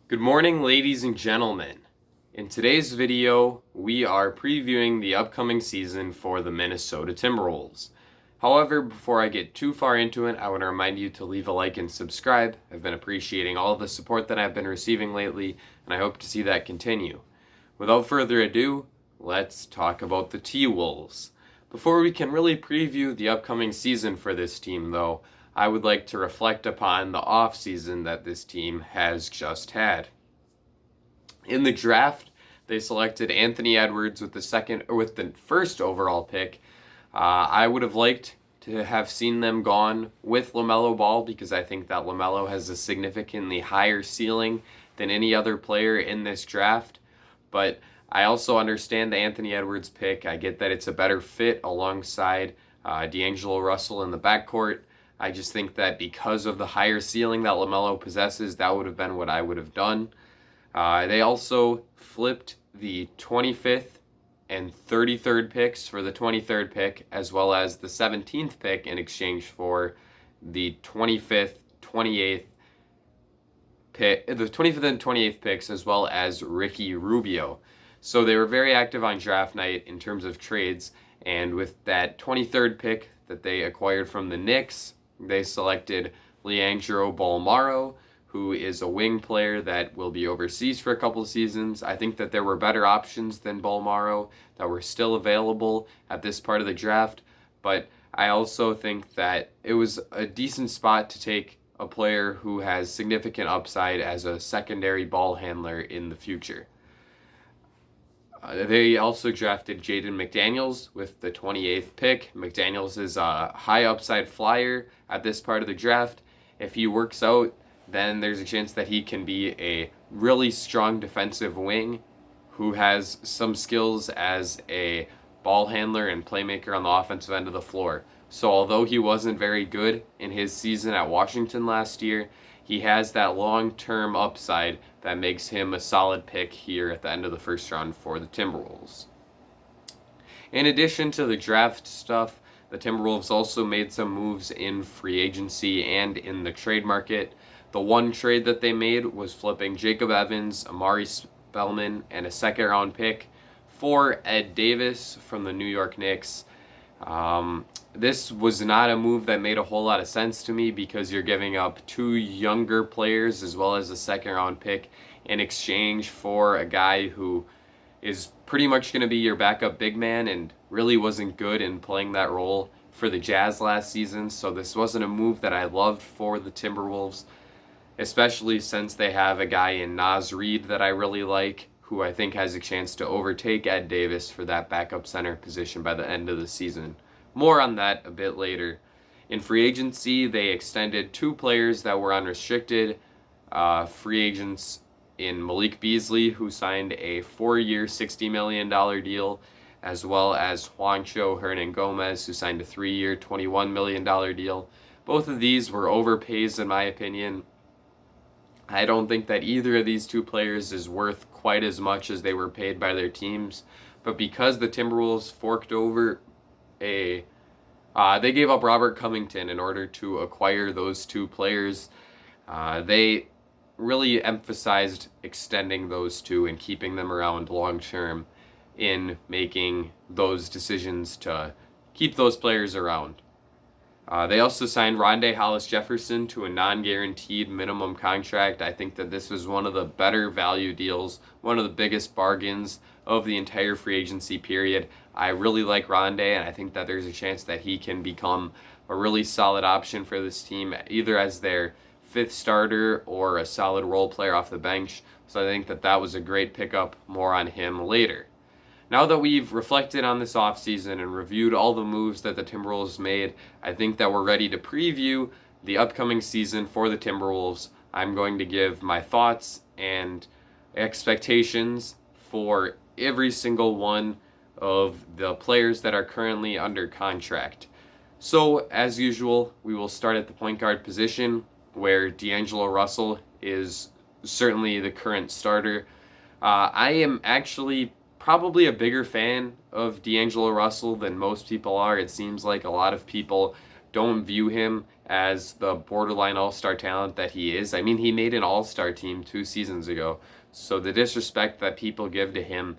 Good morning, ladies and gentlemen. In today's video, we are previewing the upcoming season for the Minnesota Timberwolves. However, before I get too far into it, I want to remind you to leave a like and subscribe. I've been appreciating all the support that I've been receiving lately, and I hope to see that continue. Without further ado, let's talk about the T-Wolves. Before we can really preview the upcoming season for this team, though, I would like to reflect upon the off-season that this team has just had. In the draft, they selected Anthony Edwards with the first overall pick. I would have liked to have seen them gone with LaMelo Ball because I think that LaMelo has a significantly higher ceiling than any other player in this draft. But I also understand the Anthony Edwards pick. I get that it's a better fit alongside D'Angelo Russell in the backcourt. I just think that because of the higher ceiling that LaMelo possesses, that would have been what I would have done. They also flipped the 25th and 33rd picks for the 23rd pick, as well as the 17th pick in exchange for the 25th, 28th pick, the 25th and 28th picks, as well as Ricky Rubio. So they were very active on draft night in terms of trades, and with that 23rd pick that they acquired from the Knicks, they selected Leandro Bolmaro, who is a wing player that will be overseas for a couple of seasons. I think that there were better options than Bolmaro that were still available at this part of the draft, but I also think that it was a decent spot to take a player who has significant upside as a secondary ball handler in the future. They also drafted Jaden Mcdaniels with the 28th pick. McDaniels is a high upside flyer at this part of the draft. If he works out, then there's a chance that he can be a really strong defensive wing who has some skills as a ball handler and playmaker on the offensive end of the floor. So although he wasn't very good in his season at Washington last year, he has that long-term upside that makes him a solid pick here at the end of the first round for the Timberwolves. In addition to the draft stuff, the Timberwolves also made some moves in free agency and in the trade market. The one trade that they made was flipping Jacob Evans, Amari Spellman, and a second-round pick for Ed Davis from the New York Knicks. This was not a move that made a whole lot of sense to me because you're giving up two younger players as well as a second-round pick in exchange for a guy who is pretty much going to be your backup big man and really wasn't good in playing that role for the Jazz last season. So this wasn't a move that I loved for the Timberwolves, especially since they have a guy in Nas Reid that I really like, who I think has a chance to overtake Ed Davis for that backup center position by the end of the season. More on that a bit later. In free agency, they extended two players that were unrestricted free agents in Malik Beasley, who signed a 4-year, $60 million deal, as well as Juancho Hernangomez, who signed a 3-year, $21 million deal. Both of these were overpays in my opinion. I don't think that either of these two players is worth quite as much as they were paid by their teams, but because the Timberwolves forked over they gave up Robert Covington in order to acquire those two players. They really emphasized extending those two and keeping them around long term in making those decisions to keep those players around. They also signed Rondae, Hollis, Jefferson to a non-guaranteed minimum contract. I think that this was one of the better value deals, one of the biggest bargains of the entire free agency period. I really like Rondae, and I think that there's a chance that he can become a really solid option for this team, either as their fifth starter or a solid role player off the bench. So I think that that was a great pickup. More on him later. Now that we've reflected on this offseason and reviewed all the moves that the Timberwolves made, I think that we're ready to preview the upcoming season for the Timberwolves. I'm going to give my thoughts and expectations for every single one of the players that are currently under contract. So, as usual, we will start at the point guard position, where D'Angelo Russell is certainly the current starter. I am actually probably a bigger fan of D'Angelo Russell than most people are. It seems like a lot of people don't view him as the borderline all-star talent that he is. I mean, he made an all-star team 2 seasons ago, so the disrespect that people give to him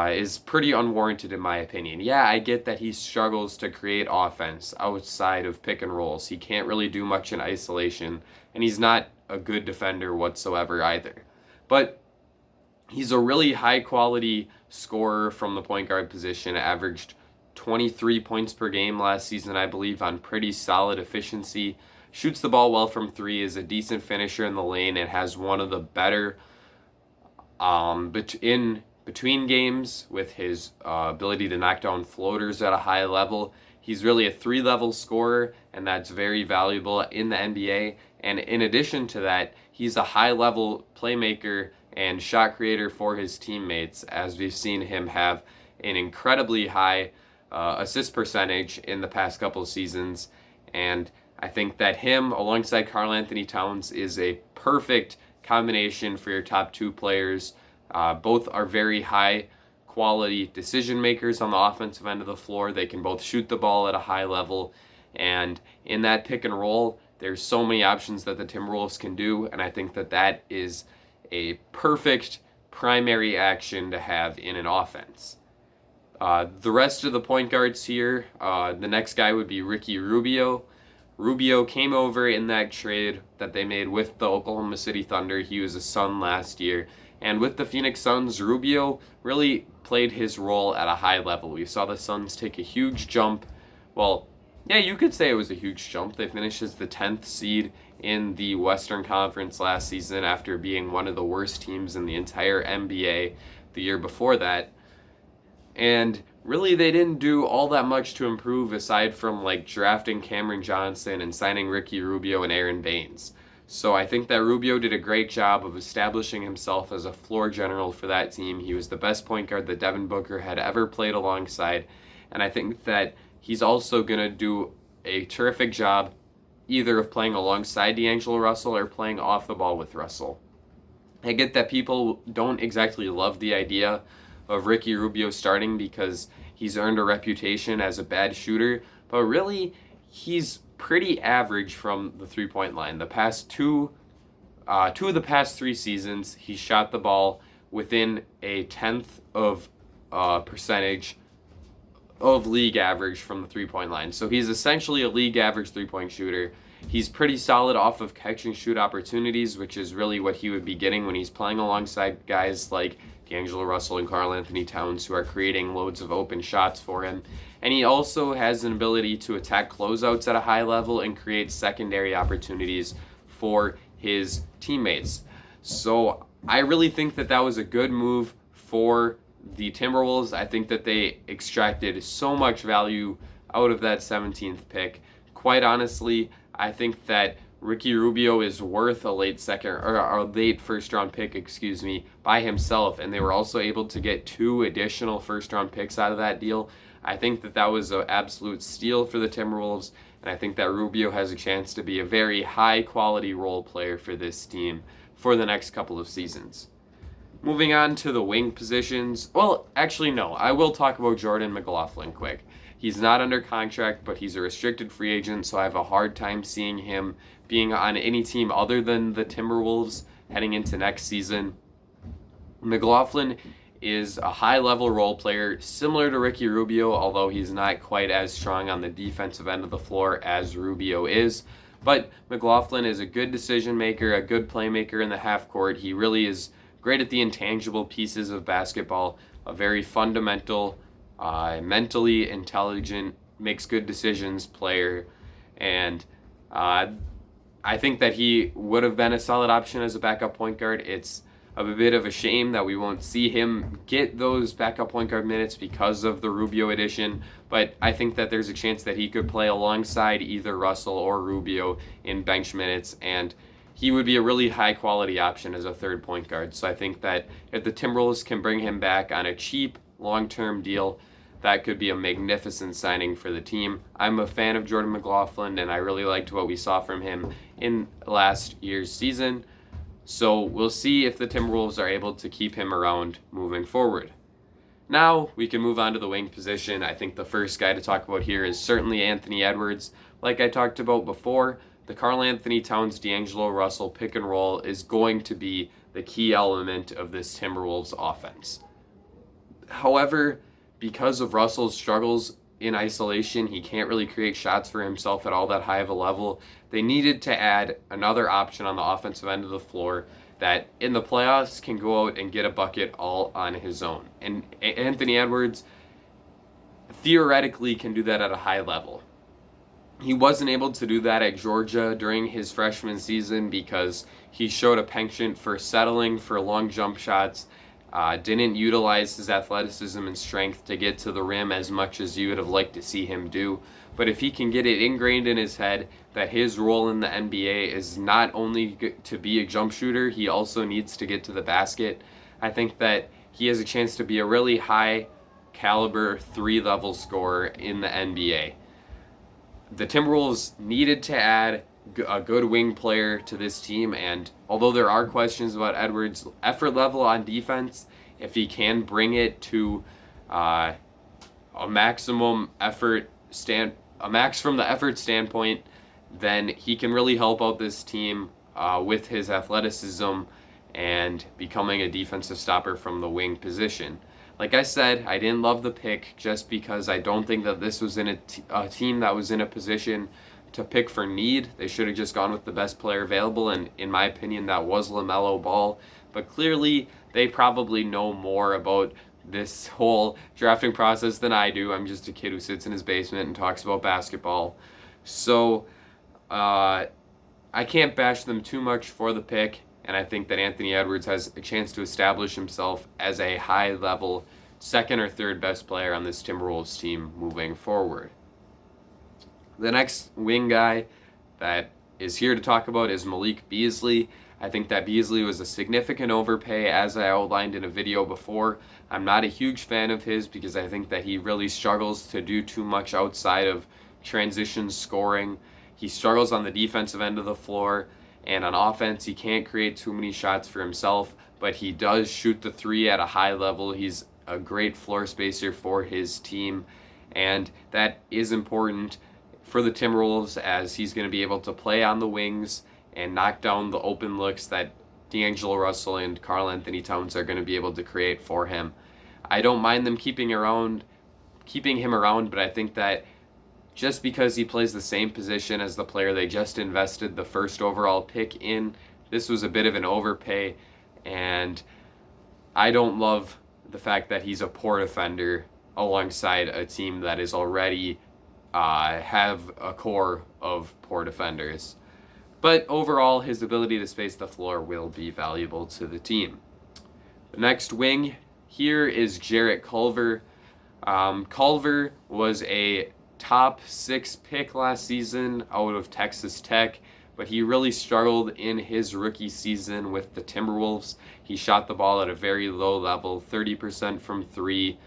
is pretty unwarranted in my opinion. Yeah, I get that he struggles to create offense outside of pick and rolls. He can't really do much in isolation, and he's not a good defender whatsoever either. But he's a really high-quality scorer from the point guard position, averaged 23 points per game last season, I believe, on pretty solid efficiency. Shoots the ball well from three, is a decent finisher in the lane, and has one of the better between games with his ability to knock down floaters at a high level. He's really a 3-level scorer, and that's very valuable in the NBA. And in addition to that, he's a high-level playmaker and shot creator for his teammates, as we've seen him have an incredibly high assist percentage in the past couple of seasons. And I think that him, alongside Karl Anthony Towns, is a perfect combination for your top two players. Both are very high quality decision makers on the offensive end of the floor. They can both shoot the ball at a high level, and in that pick and roll, there's so many options that the Timberwolves can do, and I think that that is a perfect primary action to have in an offense. The rest of the point guards here, the next guy would be Ricky Rubio. Rubio came over in that trade that they made with the Oklahoma City Thunder. He was a Sun last year. And with the Phoenix Suns, Rubio really played his role at a high level. We saw the Suns take a huge jump. Well, yeah, you could say it was a huge jump. They finished as the 10th seed in the Western Conference last season after being one of the worst teams in the entire NBA the year before that. And really, they didn't do all that much to improve aside from like drafting Cameron Johnson and signing Ricky Rubio and Aaron Baines. So I think that Rubio did a great job of establishing himself as a floor general for that team. He was the best point guard that Devin Booker had ever played alongside. And I think that he's also going to do a terrific job either of playing alongside D'Angelo Russell or playing off the ball with Russell. I get that people don't exactly love the idea of Ricky Rubio starting because he's earned a reputation as a bad shooter, but really he's pretty average from the three-point line. The past two of the past 3 seasons, he shot the ball within a 10th of percentage of league average from the three-point line. So he's essentially a league average three-point shooter. He's pretty solid off of catch and shoot opportunities, which is really what he would be getting when he's playing alongside guys like D'Angelo Russell and Karl Anthony Towns, who are creating loads of open shots for him. And he also has an ability to attack closeouts at a high level and create secondary opportunities for his teammates. So I really think that that was a good move for the Timberwolves. I think that they extracted so much value out of that 17th pick. Quite honestly, I think that Ricky Rubio is worth a late first round pick, by himself, and they were also able to get 2 additional first round picks out of that deal. I think that that was an absolute steal for the Timberwolves, and I think that Rubio has a chance to be a very high quality role player for this team for the next couple of seasons. Moving on to the wing positions. Well, actually no, I will talk about Jordan McLaughlin quick. He's not under contract, but he's a restricted free agent, so I have a hard time seeing him being on any team other than the Timberwolves heading into next season. McLaughlin is a high-level role player, similar to Ricky Rubio, although he's not quite as strong on the defensive end of the floor as Rubio is. But McLaughlin is a good decision maker, a good playmaker in the half court. He really is great at the intangible pieces of basketball, a very fundamental, mentally intelligent, makes good decisions player, and I think that he would have been a solid option as a backup point guard. It's a bit of a shame that we won't see him get those backup point guard minutes because of the Rubio addition, but I think that there's a chance that he could play alongside either Russell or Rubio in bench minutes, and he would be a really high quality option as a third point guard. So I think that if the Timberwolves can bring him back on a cheap long-term deal, that could be a magnificent signing for the team. I'm a fan of Jordan McLaughlin, and I really liked what we saw from him in last year's season. So we'll see if the Timberwolves are able to keep him around moving forward. Now we can move on to the wing position. I think the first guy to talk about here is certainly Anthony Edwards, like I talked about before, the Karl Anthony Towns D'Angelo Russell pick and roll is going to be the key element of this Timberwolves offense. However, because of Russell's struggles in isolation, he can't really create shots for himself at all that high of a level. They needed to add another option on the offensive end of the floor that in the playoffs can go out and get a bucket all on his own. And Anthony Edwards theoretically can do that at a high level. He wasn't able to do that at Georgia during his freshman season because he showed a penchant for settling for long jump shots, didn't utilize his athleticism and strength to get to the rim as much as you would have liked to see him do. But if he can get it ingrained in his head that his role in the NBA is not only to be a jump shooter, he also needs to get to the basket, I think that he has a chance to be a really high caliber 3-level scorer in the NBA. The Timberwolves needed to add a good wing player to this team, and although there are questions about Edwards' effort level on defense, if he can bring it to a max from the effort standpoint, then he can really help out this team with his athleticism and becoming a defensive stopper from the wing position. Like I said, I didn't love the pick just because I don't think that this was in a team that was in a position to pick for need. They should have just gone with the best player available, and in my opinion, that was LaMelo Ball. But clearly, they probably know more about this whole drafting process than I do. I'm just a kid who sits in his basement and talks about basketball. So, I can't bash them too much for the pick, and I think that Anthony Edwards has a chance to establish himself as a high-level second or third best player on this Timberwolves team moving forward. The next wing guy that is here to talk about is Malik Beasley. I think that Beasley was a significant overpay, as I outlined in a video before. I'm not a huge fan of his because I think that he really struggles to do too much outside of transition scoring. He struggles on the defensive end of the floor, and on offense, he can't create too many shots for himself, but he does shoot the three at a high level. He's a great floor spacer for his team, and that is important for the Timberwolves as he's going to be able to play on the wings and knock down the open looks that D'Angelo Russell and Karl Anthony Towns are going to be able to create for him. I don't mind them keeping him around, but I think that just because he plays the same position as the player they just invested the first overall pick in, this was a bit of an overpay, and I don't love the fact that he's a poor defender alongside a team that is already have a core of poor defenders. But overall, his ability to space the floor will be valuable to the team. The next wing here is Jarrett Culver. Culver was a top 6 pick last season out of Texas Tech, but he really struggled in his rookie season with the Timberwolves. He shot the ball at a very low level, 30% from 3,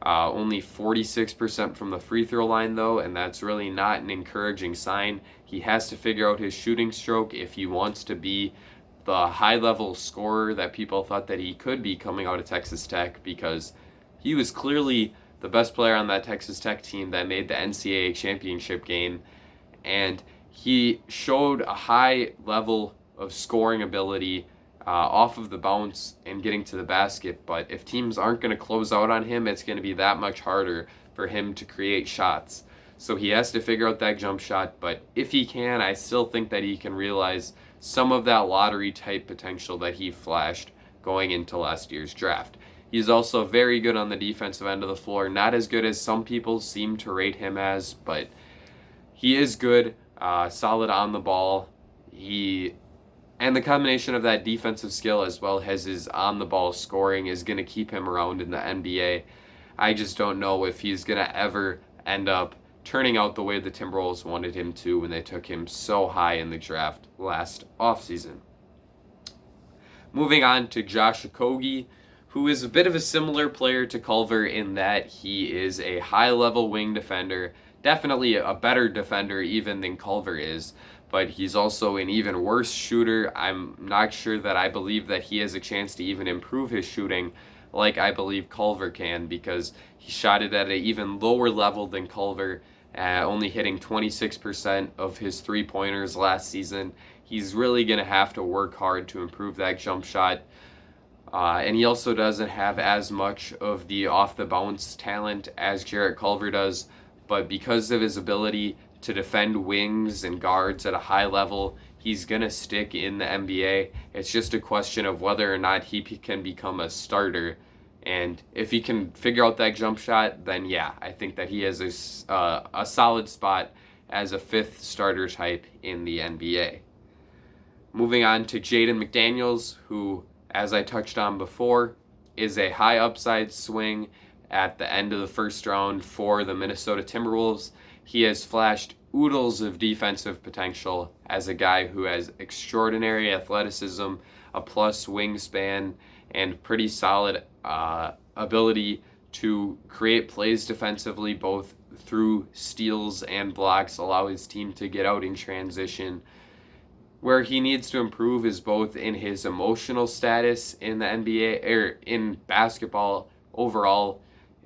only 46% from the free throw line though, and that's really not an encouraging sign. He has to figure out his shooting stroke if he wants to be the high-level scorer that people thought that he could be coming out of Texas Tech, because he was clearly the best player on that Texas Tech team that made the NCAA championship game, and he showed a high level of scoring ability off of the bounce and getting to the basket, but if teams aren't going to close out on him, it's going to be that much harder for him to create shots. So he has to figure out that jump shot, but if he can, I still think that he can realize some of that lottery type potential that he flashed going into last year's draft. He's also very good on the defensive end of the floor, not as good as some people seem to rate him as, but he is good, solid on the ball. And the combination of that defensive skill as well as his on-the-ball scoring is going to keep him around in the NBA. I just don't know if he's going to ever end up turning out the way the Timberwolves wanted him to when they took him so high in the draft last offseason. Moving on to Josh Kogi, who is a bit of a similar player to Culver in that he is a high-level wing defender, definitely a better defender even than Culver is, but he's also an even worse shooter. I'm not sure that I believe that he has a chance to even improve his shooting like I believe Culver can, because he shot it at an even lower level than Culver, only hitting 26% of his three-pointers last season. He's really going to have to work hard to improve that jump shot. And he also doesn't have as much of the off-the-bounce talent as Jarrett Culver does, but because of his ability to defend wings and guards at a high level, he's going to stick in the NBA. It's just a question of whether or not he can become a starter. And if he can figure out that jump shot, then yeah, I think that he has a solid spot as a fifth starter type in the NBA. Moving on to Jaden McDaniels, who, as I touched on before, is a high upside swing at the end of the first round for the Minnesota Timberwolves. He has flashed oodles of defensive potential as a guy who has extraordinary athleticism, a plus wingspan, and pretty solid ability to create plays defensively, both through steals and blocks, allow his team to get out in transition. Where he needs to improve is both in his emotional status in the NBA, or in basketball overall,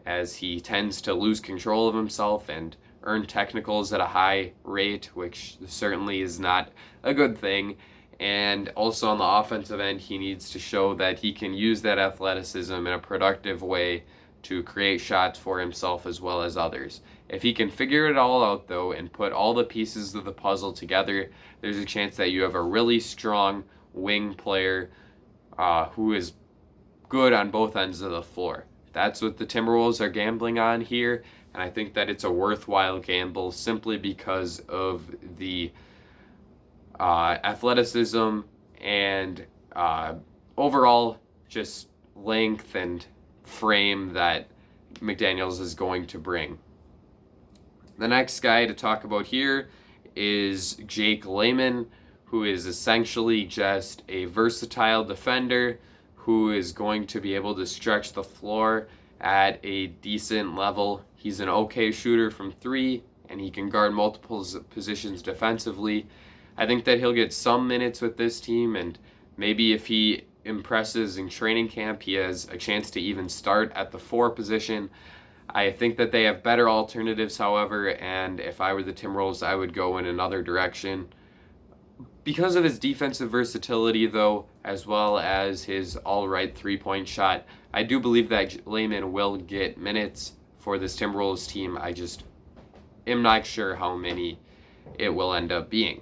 as he tends to lose control of himself and earn technicals at a high rate, which certainly is not a good thing. And also on the offensive end, he needs to show that he can use that athleticism in a productive way to create shots for himself as well as others. If he can figure it all out, though, and put all the pieces of the puzzle together, there's a chance that you have a really strong wing player who is good on both ends of the floor. That's what the Timberwolves are gambling on here, and I think that it's a worthwhile gamble simply because of the athleticism and overall just length and frame that McDaniels is going to bring. The next guy to talk about here is Jake Layman, who is essentially just a versatile defender who is going to be able to stretch the floor at a decent level. He's an okay shooter from three, and he can guard multiple positions defensively. I think that he'll get some minutes with this team, and maybe if he impresses in training camp, he has a chance to even start at the 4 position. I think that they have better alternatives, however, and if I were the Timberwolves, I would go in another direction. Because of his defensive versatility, though, as well as his all-right three-point shot, I do believe that Layman will get minutes for this Timberwolves team. I just am not sure how many it will end up being.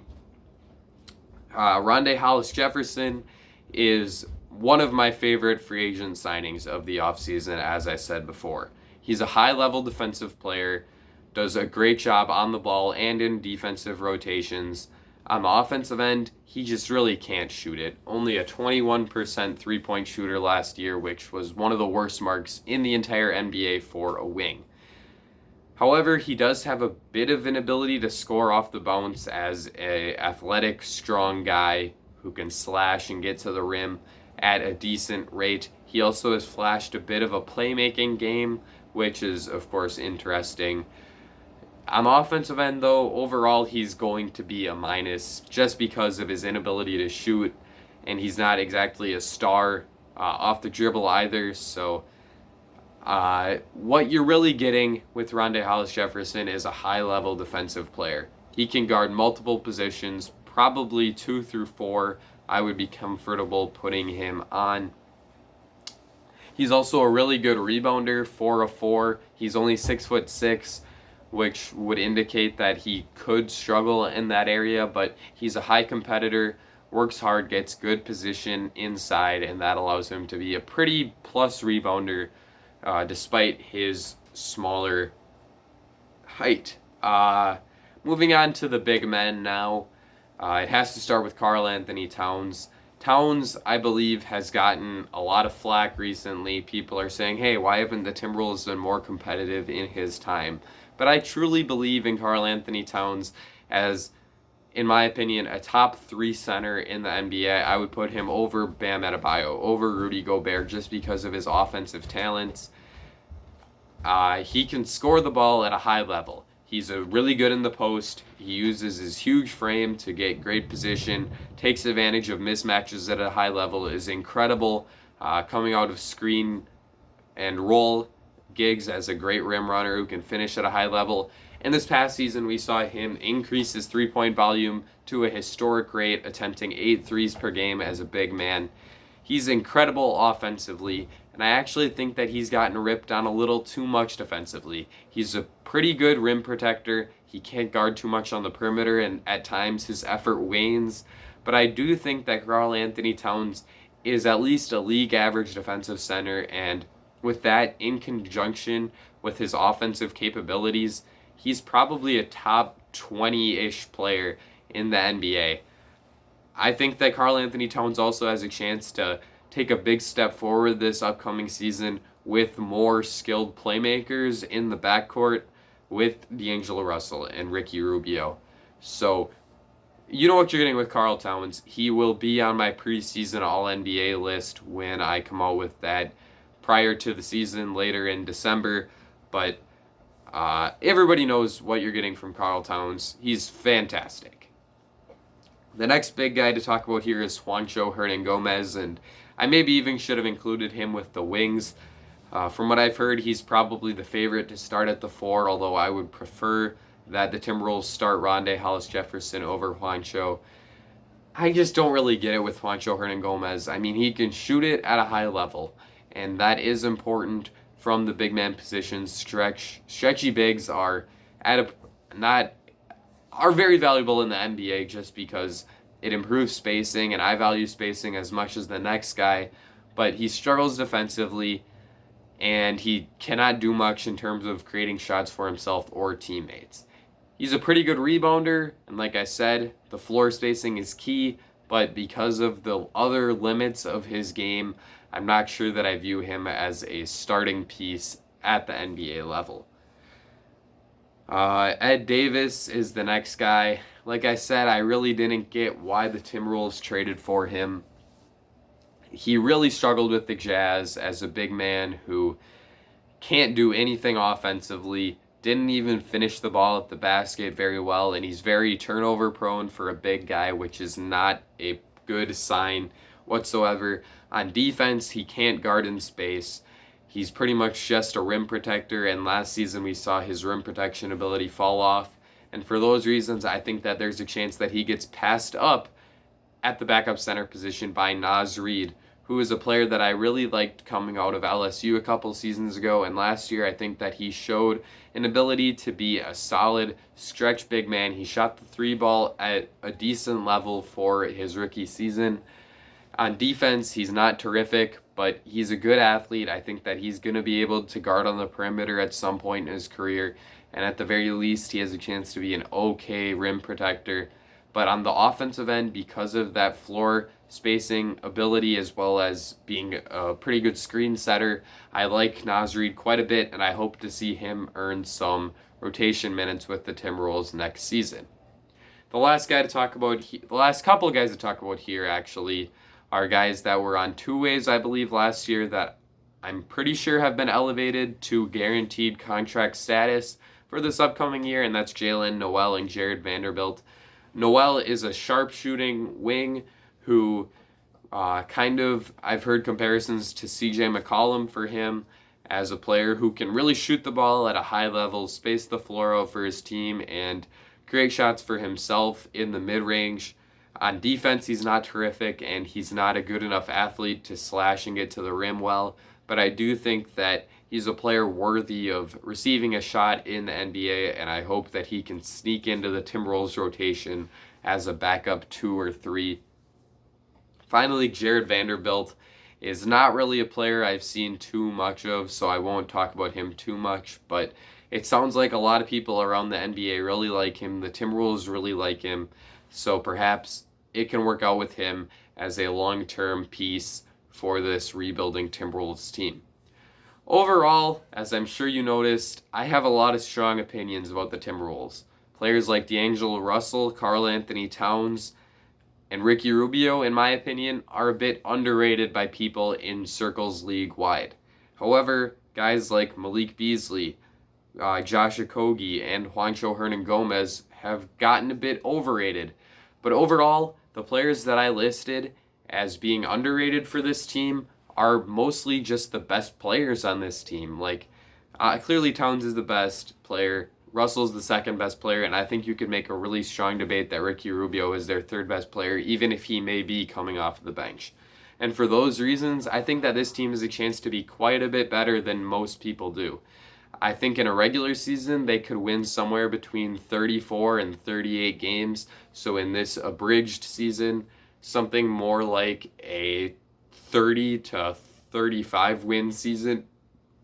Rondae Hollis Jefferson is one of my favorite free agent signings of the offseason, as I said before. He's a high-level defensive player, does a great job on the ball and in defensive rotations. On the offensive end, he just really can't shoot it. Only a 21% three-point shooter last year, which was one of the worst marks in the entire NBA for a wing. However, he does have a bit of an ability to score off the bounce as an athletic, strong guy who can slash and get to the rim at a decent rate. He also has flashed a bit of a playmaking game, which is, of course, interesting. On the offensive end, though, overall he's going to be a minus just because of his inability to shoot, and he's not exactly a star off the dribble either. So what you're really getting with Rondae Hollis Jefferson is a high-level defensive player. He can guard multiple positions, probably 2 through 4. I would be comfortable putting him on. He's also a really good rebounder, 4 of 4. He's only 6'6", which would indicate that he could struggle in that area, but he's a high competitor, works hard, gets good position inside, and that allows him to be a pretty plus rebounder despite his smaller height. Moving on to the big men now. It has to start with Karl Anthony Towns. Towns, I believe, has gotten a lot of flack recently. People are saying, hey, why haven't the Timberwolves been more competitive in his time? But I truly believe in Karl Anthony Towns as, in my opinion, a top 3 center in the NBA. I would put him over Bam Adebayo, over Rudy Gobert, just because of his offensive talents. He can score the ball at a high level. He's really good in the post. He uses his huge frame to get great position, takes advantage of mismatches at a high level, is incredible coming out of screen and roll gigs as a great rim runner who can finish at a high level. And this past season, we saw him increase his three-point volume to a historic rate, attempting 8 threes per game as a big man. He's incredible offensively, and I actually think that he's gotten ripped on a little too much defensively. He's a pretty good rim protector. He can't guard too much on the perimeter, and at times his effort wanes. But I do think that Karl-Anthony Towns is at least a league average defensive center, and with that, in conjunction with his offensive capabilities, he's probably a top 20-ish player in the NBA. I think that Karl-Anthony Towns also has a chance to take a big step forward this upcoming season with more skilled playmakers in the backcourt with D'Angelo Russell and Ricky Rubio. So, you know what you're getting with Karl Towns. He will be on my preseason All-NBA list when I come out with that prior to the season later in December. But everybody knows what you're getting from Karl Towns. He's fantastic. The next big guy to talk about here is Juancho Hernangomez, and I maybe even should have included him with the wings. From what I've heard, he's probably the favorite to start at the 4, although I would prefer that the Timberwolves start Rondae, Hollis, Jefferson over Juancho. I just don't really get it with Juancho Hernangomez. I mean, he can shoot it at a high level, and that is important from the big man positions. Stretchy bigs are are very valuable in the NBA just because it improves spacing, and I value spacing as much as the next guy, but he struggles defensively, and he cannot do much in terms of creating shots for himself or teammates. He's a pretty good rebounder, and like I said, the floor spacing is key, but because of the other limits of his game, I'm not sure that I view him as a starting piece at the NBA level. Ed Davis is the next guy. Like I said, I really didn't get why the Timberwolves traded for him. He really struggled with the Jazz as a big man who can't do anything offensively, didn't even finish the ball at the basket very well, and he's very turnover prone for a big guy, which is not a good sign whatsoever. On defense, he can't guard in space. He's pretty much just a rim protector, and last season we saw his rim protection ability fall off. And for those reasons, I think that there's a chance that he gets passed up at the backup center position by Nas Reid, who is a player that I really liked coming out of LSU a couple seasons ago. And last year, I think that he showed an ability to be a solid stretch big man. He shot the 3 ball at a decent level for his rookie season. On defense, he's not terrific, but he's a good athlete. I think that he's going to be able to guard on the perimeter at some point in his career, and at the very least, he has a chance to be an okay rim protector. But on the offensive end, because of that floor spacing ability as well as being a pretty good screen setter, I like Nas Reid quite a bit, and I hope to see him earn some rotation minutes with the Timberwolves next season. The last couple guys to talk about here actually are guys that were on two-ways, I believe, last year that I'm pretty sure have been elevated to guaranteed contract status for this upcoming year, and that's Jalen Noel and Jarrett Vanderbilt. Noel is a sharp-shooting wing who I've heard comparisons to CJ McCollum for him as a player who can really shoot the ball at a high level, space the floor out for his team, and create shots for himself in the mid-range. On defense, he's not terrific, and he's not a good enough athlete to slash and get to the rim well, but I do think that he's a player worthy of receiving a shot in the NBA, and I hope that he can sneak into the Timberwolves rotation as a backup 2 or 3. Finally, Jarrett Vanderbilt is not really a player I've seen too much of, so I won't talk about him too much, but it sounds like a lot of people around the NBA really like him. The Timberwolves really like him, so perhaps it can work out with him as a long-term piece for this rebuilding Timberwolves team. Overall, as I'm sure you noticed, I have a lot of strong opinions about the Timberwolves. Players like D'Angelo Russell, Karl-Anthony Towns, and Ricky Rubio, in my opinion, are a bit underrated by people in circles league-wide. However, guys like Malik Beasley, Joshua Kogi, and Juancho Hernangomez have gotten a bit overrated. But overall, the players that I listed as being underrated for this team are mostly just the best players on this team. Clearly Towns is the best player. Russell's the second best player, and I think you could make a really strong debate that Ricky Rubio is their third best player, even if he may be coming off the bench. And for those reasons, I think that this team has a chance to be quite a bit better than most people do. I think in a regular season, they could win somewhere between 34 and 38 games. So in this abridged season, something more like a 30 to 35 win season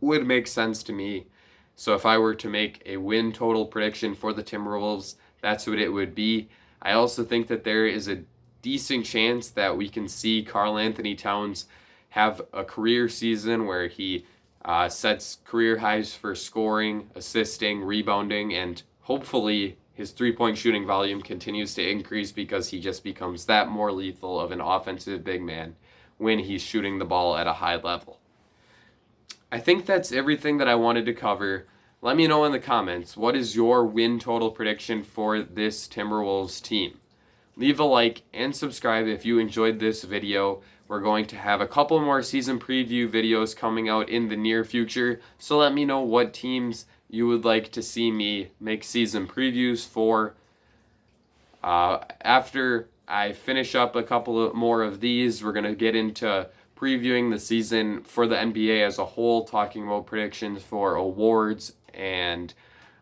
would make sense to me. So if I were to make a win total prediction for the Timberwolves, that's what it would be. I also think that there is a decent chance that we can see Karl Anthony Towns have a career season where he sets career highs for scoring, assisting, rebounding, and hopefully his three-point shooting volume continues to increase because he just becomes that more lethal of an offensive big man when he's shooting the ball at a high level. I think that's everything that I wanted to cover. Let me know in the comments, what is your win total prediction for this Timberwolves team? Leave a like and subscribe if you enjoyed this video. We're going to have a couple more season preview videos coming out in the near future, so let me know what teams you would like to see me make season previews for. After I finish up a couple more of these, we're going to get into previewing the season for the NBA as a whole, talking about predictions for awards and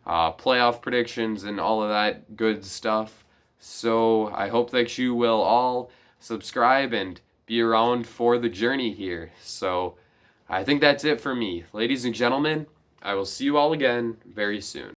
playoff predictions and all of that good stuff. So I hope that you will all subscribe and be around for the journey here. So I think that's it for me. Ladies and gentlemen, I will see you all again very soon.